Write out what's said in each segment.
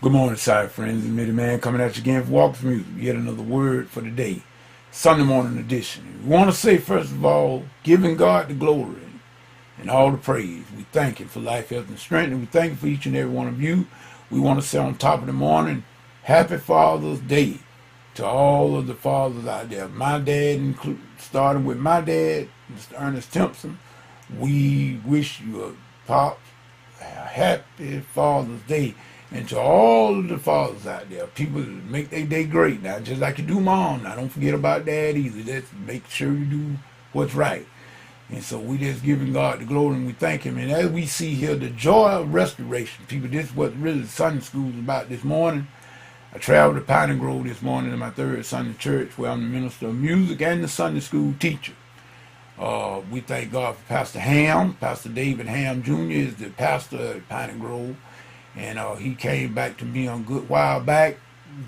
Good morning, side friends. It's Mitty Man coming at you again for Walks Music. Yet another word for the day. Sunday morning edition. We want to say, first of all, giving God the glory and all the praise. We thank Him for life, health, and strength. And we thank Him for each and every one of you. We want to say on top of the morning, Happy Father's Day to all of the fathers out there. My dad, starting with my dad, Mr. Ernest Timpson. We wish you a happy Father's Day. And to all of the fathers out there, people make their day great now, just like you do mom. Now, don't forget about dad either. Just make sure you do what's right. And so we just giving God the glory and we thank Him. And as we see here, the joy of restoration. People, this is what really Sunday school is about this morning. I traveled to Pine Grove this morning in my third Sunday church where I'm the minister of music and the Sunday school teacher. We thank God for Pastor Ham. Pastor David Ham Jr. is the pastor at Pine Grove. And he came back to me a good while back,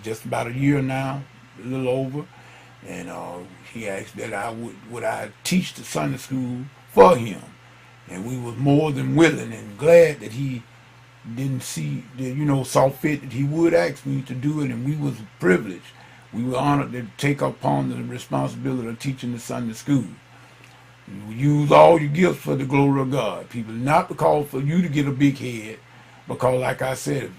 just about a year now, a little over. And he asked that would I teach the Sunday school for him. And we was more than willing and glad that he saw fit that he would ask me to do it. And we was privileged. We were honored to take upon the responsibility of teaching the Sunday school. You use all your gifts for the glory of God, people. Not because for you to get a big head, because, like I said,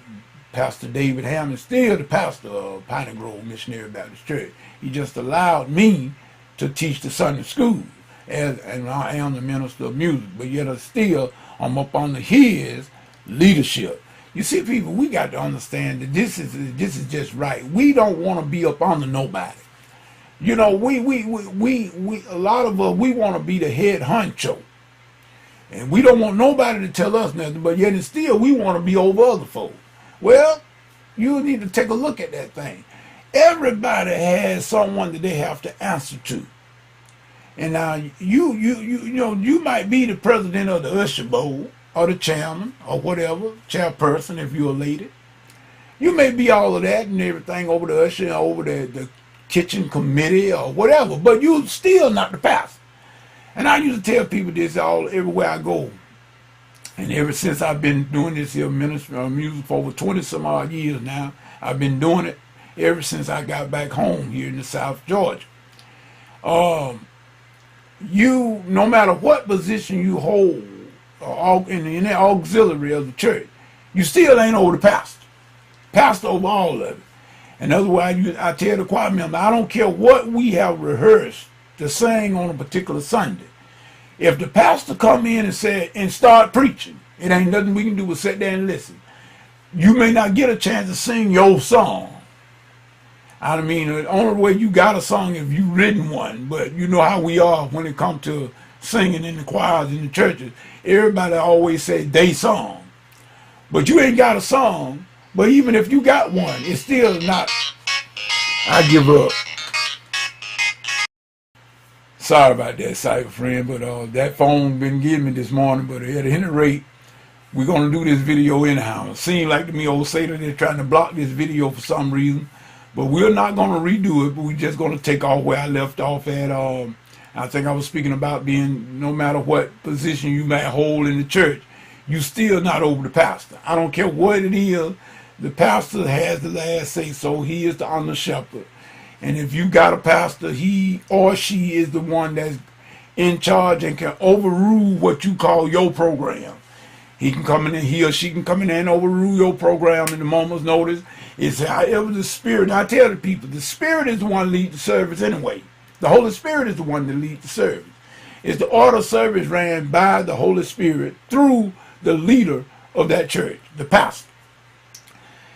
Pastor David Ham is still the pastor of Pine Grove Missionary Baptist Church. He just allowed me to teach the Sunday school, and I am the minister of music, but yet still I'm up under his leadership. You see, people, we got to understand that this is just right. We don't want to be up under nobody. You know, we a lot of us, we want to be the head honcho. And we don't want nobody to tell us nothing, but yet and still we want to be over other folks. Well, you need to take a look at that thing. Everybody has someone that they have to answer to. And now you might be the president of the Usher Bowl or the chairman or whatever, chairperson if you're a lady. You may be all of that and everything over the usher, over the kitchen committee or whatever, but you're still not the pastor. And I used to tell people this everywhere I go. And ever since I've been doing this here ministry of music for over 20 some odd years now, I've been doing it ever since I got back home here in the South Georgia. No matter what position you hold in the auxiliary of the church, you still ain't over the pastor. Pastor over all of it. And otherwise, I tell the choir member, I don't care what we have rehearsed to sing on a particular Sunday. If the pastor come in and start preaching, it ain't nothing we can do but sit there and listen. You may not get a chance to sing your song. I mean, the only way you got a song if you written one, but you know how we are when it comes to singing in the choirs in the churches. Everybody always say they song. But you ain't got a song, but even if you got one, it's still not. I give up. Sorry about that, cyber friend, but that phone been getting me this morning. But at any rate, we're going to do this video anyhow. It seems like to me, old Satan, they're trying to block this video for some reason. But we're not going to redo it, but we're just going to take off where I left off at. I think I was speaking about being, no matter what position you might hold in the church, you still not over the pastor. I don't care what it is. The pastor has the last say so. He is the under shepherd. And if you got a pastor, he or she is the one that's in charge and can overrule what you call your program. He or she can come in and overrule your program in a moment's notice. It's however the Spirit. And I tell the people, the Spirit is the one that leads the service anyway. The Holy Spirit is the one that leads the service. It's the order of service ran by the Holy Spirit through the leader of that church, the pastor.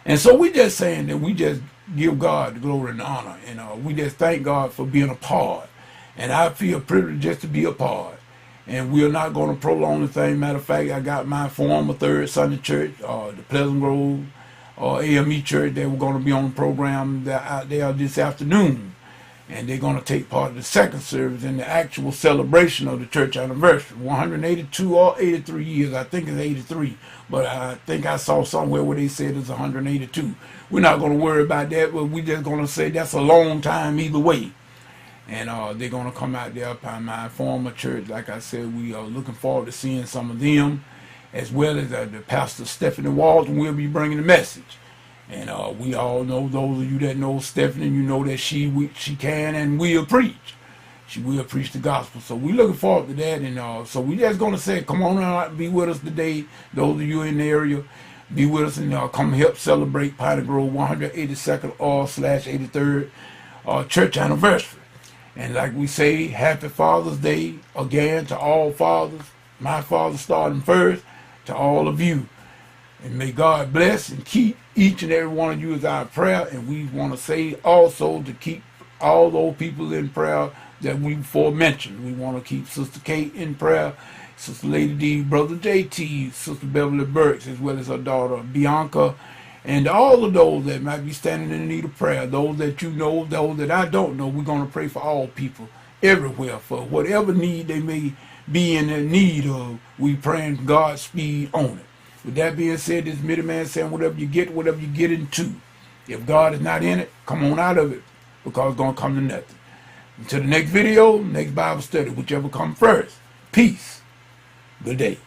And so we just saying that we just give God the glory and honor. And we just thank God for being a part. And I feel privileged just to be a part. And we're not going to prolong the thing. Matter of fact, I got my former third Sunday church, the Pleasant Grove AME church. They were going to be on the program out there this afternoon. And they're going to take part in the second service in the actual celebration of the church anniversary. 182 or 83 years. I think it's 83. But I think I saw somewhere where they said it's 182. We're not going to worry about that, but we're just going to say that's a long time either way. And they're going to come out there by my former church. Like I said, we are looking forward to seeing some of them, as well as the pastor Stephanie Walton will be bringing the message. And we all know, those of you that know Stephanie, you know that she can and will preach. She will preach the gospel. So we're looking forward to that. And so we just going to say, come on out and be with us today. Those of you in the area, be with us and come help celebrate Piney Grove 182nd or/83rd church anniversary. And like we say, happy Father's Day again to all fathers. My father starting first, to all of you. And may God bless and keep each and every one of you as our prayer. And we want to say also to keep all those people in prayer that we before mentioned. We want to keep Sister Kate in prayer, Sister Lady D, Brother JT, Sister Beverly Burks, as well as her daughter Bianca, and all of those that might be standing in need of prayer, those that you know, those that I don't know. We're going to pray for all people everywhere for whatever need they may be in need of. We praying Godspeed on it. With that being said, this middleman saying whatever you get into. If God is not in it, come on out of it, because it's going to come to nothing. Until the next video, next Bible study, whichever comes first. Peace. Good day.